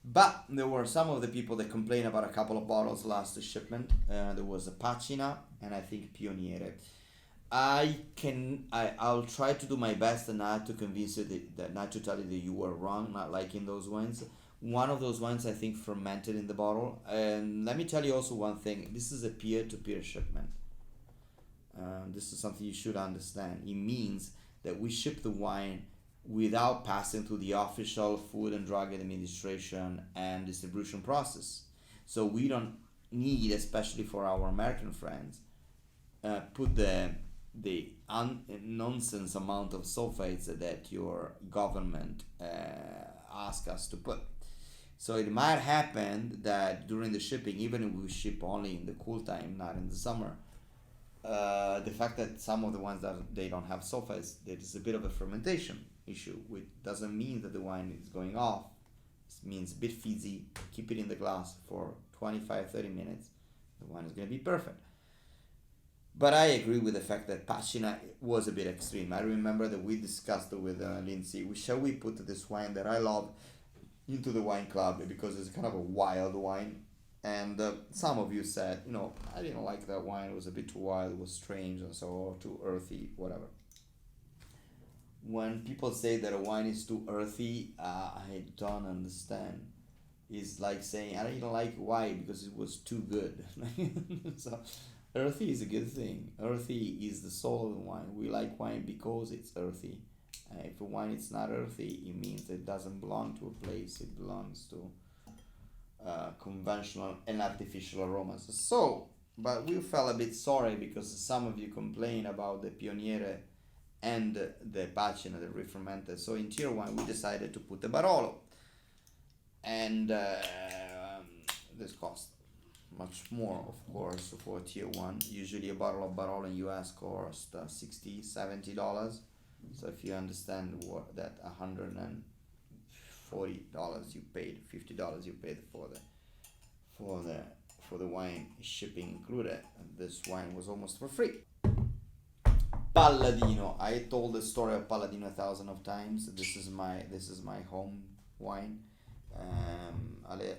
But there were some of the people that complained about a couple of bottles last shipment. There was a Pacina and I think Pioniere. I'll try to do my best and not to convince you that not to tell you that you were wrong, not liking those wines. One of those wines I think fermented in the bottle. And let me tell you also one thing. This is a peer-to-peer shipment. This is something you should understand. It means that we ship the wine without passing through the official Food and Drug Administration and distribution process. So we don't need, especially for our American friends, put nonsense amount of sulfates that your government ask us to put. So it might happen that during the shipping, even if we ship only in the cool time, not in the summer, the fact that some of the ones that they don't have sulfites, there is a bit of a fermentation issue, which doesn't mean that the wine is going off. It means a bit fizzy. Keep it in the glass for 25-30 minutes. The wine is going to be perfect. But I agree with the fact that Pacina was a bit extreme. I remember that we discussed with Lindsay, shall we put this wine that I love into the wine club because it's kind of a wild wine. And some of you said, I didn't like that wine. It was a bit too wild. It was strange and so or too earthy, whatever. When people say that a wine is too earthy, I don't understand. It's like saying I didn't like wine because it was too good. So earthy is a good thing. Earthy is the soul of the wine. We like wine because it's earthy. If a wine is not earthy, it means it doesn't belong to a place. It belongs to conventional and artificial aromas. So, but we felt a bit sorry because some of you complain about the Pioniere and the Pacina, the re-fermented. So in tier one, we decided to put the Barolo, and this cost much more, of course, for tier one. Usually, a bottle of Barolo in US costs $60-$70. So if you understand what that $140 you paid, $50 you paid for the wine shipping included. This wine was almost for free. Palladino. I told the story of Palladino 1,000 of times. This is my home wine.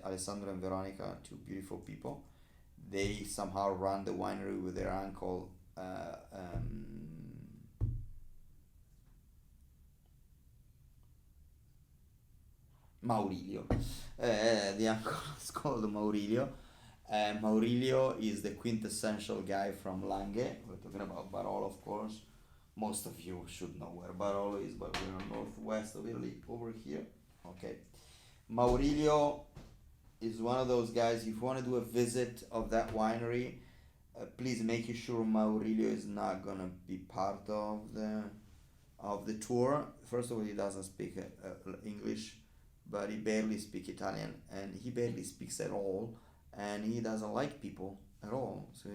Alessandro and Veronica, two beautiful people. They somehow run the winery with their uncle. Maurilio. The uncle is called Maurilio. Maurilio is the quintessential guy from Langhe. We're talking about Barolo, of course. Most of you should know where Barolo is, but we're northwest of Italy, over here. Okay. Maurilio is one of those guys. If you want to do a visit of that winery, please make sure Maurilio is not gonna be part of the tour. First of all, he doesn't speak English, but he barely speaks Italian, and he barely speaks at all, and he doesn't like people at all. So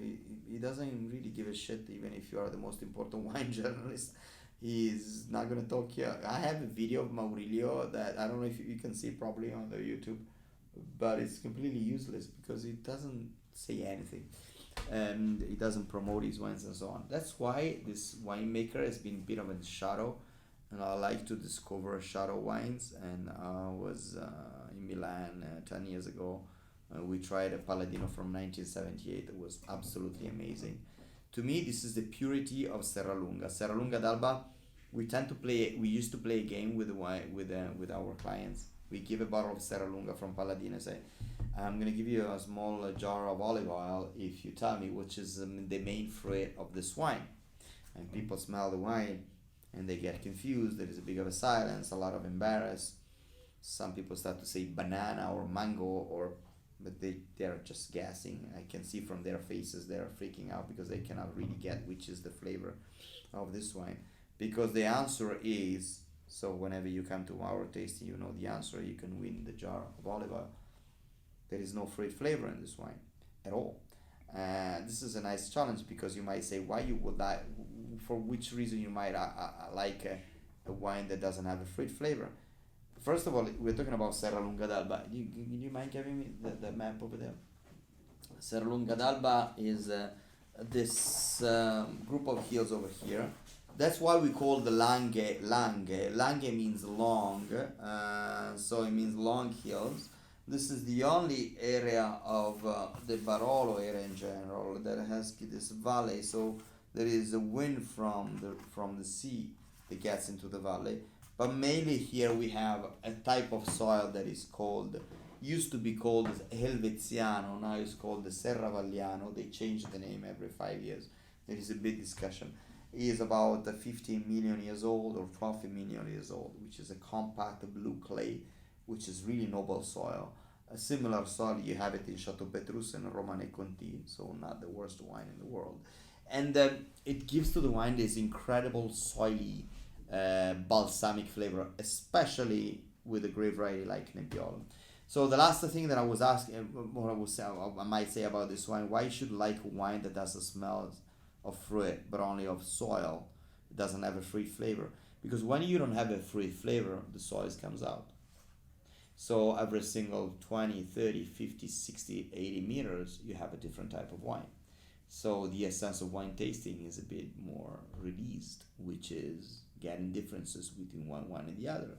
he doesn't really give a shit, even if you are the most important wine journalist. He's not gonna talk here. I have a video of Maurilio that I don't know if you can see probably on the YouTube, but it's completely useless because he doesn't say anything and he doesn't promote his wines and so on. That's why this winemaker has been a bit of a shadow, and I like to discover shadow wines. And I was in Milan 10 years ago. We tried a Palladino from 1978. It was absolutely amazing. To me, this is the purity of Serralunga. Serralunga d'Alba. We used to play a game with the wine with our clients. We give a bottle of Serralunga from Palladino and say, I'm gonna give you a small jar of olive oil if you tell me which is the main fruit of this wine. And people smell the wine and they get confused. There is a big of a silence, a lot of embarrass. Some people start to say banana or mango, or but they are just guessing. I can see from their faces they are freaking out because they cannot really get which is the flavor of this wine. Because the answer is, so whenever you come to our tasting, you know the answer. You can win the jar of olive oil. There is no fruit flavor in this wine at all. This is a nice challenge because you might say why you would like, for which reason you might like a wine that doesn't have a fruit flavor. First of all, we're talking about Serralunga d'Alba. You mind giving me the map over there? Serralunga d'Alba is this group of hills over here. That's why we call the Langhe. Langhe means long, so it means long hills. This is the only area of the Barolo area in general that has this valley. So there is a wind from the sea that gets into the valley. But mainly here we have a type of soil that is called, used to be called Helveziano, now it's called the Serravagliano. They change the name every 5 years. There is a big discussion. It is about 15 million years old or 12 million years old, which is a compact blue clay, which is really noble soil. A similar soil you have it in Chateau Petrus and Romane Conti, so not the worst wine in the world. And it gives to the wine this incredible soily, balsamic flavor, especially with a grape variety like Nebbiolo. So the last thing that I was asking, what I was say, I might say about this wine, why you should like wine that has a smell of fruit but only of soil? It doesn't have a fruit flavor, because when you don't have a fruit flavor, the soil comes out. So every single 20, 30, 50, 60, 80 meters, you have a different type of wine. So the essence of wine tasting is a bit more released, which is getting differences between one wine and the other.